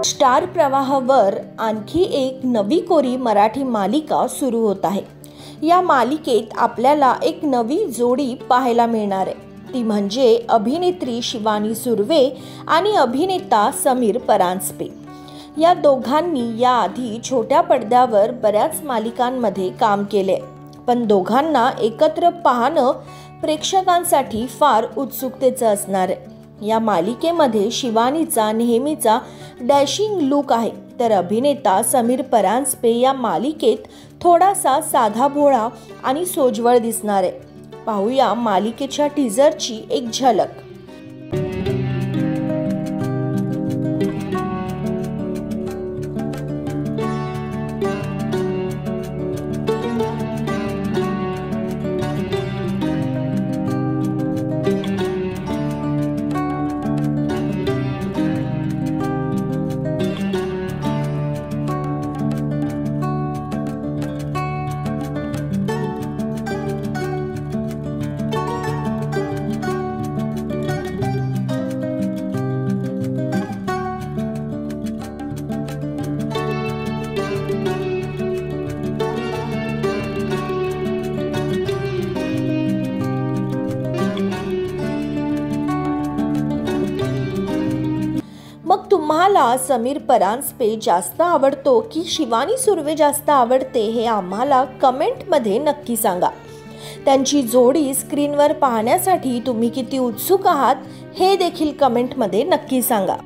Star प्रवाहावर आणखी एक नवी कोरी मराठी मालिका सुरू होत आहे। या मालिकेत आपल्याला एक नवी जोडी पाहायला मिळणार आहे। ती म्हणजे अभिनेत्री शिवानी सुर्वे आणि अभिनेता समीर परांजपे। या दोघांनी याआधी छोट्या पडद्यावर बऱ्याच मालिकांमध्ये काम केले, पण दोघांना एकत्र पाहणं प्रेक्षकांसाठी फार उत्सुकतेचं असणार आहे। या मालिकेमध्ये शिवानीचा नेहमीचा डॅशिंग लुक आहे, तर अभिनेता समीर परांजपे या मालिकेत थोडासा साधा भोळा आणि सोज्वळ दिसणार आहे। पाहूया मालिकेच्या टीझरची एक झलक। मग तुम्हाला समीर परांजपे जास्त आवडतो की शिवानी सुर्वे जास्त आवडते हे आम्हाला कमेंटमध्ये नक्की सांगा। त्यांची जोडी स्क्रीनवर पाहण्यासाठी तुम्ही किती उत्सुक आहात हे देखील कमेंटमध्ये नक्की सांगा।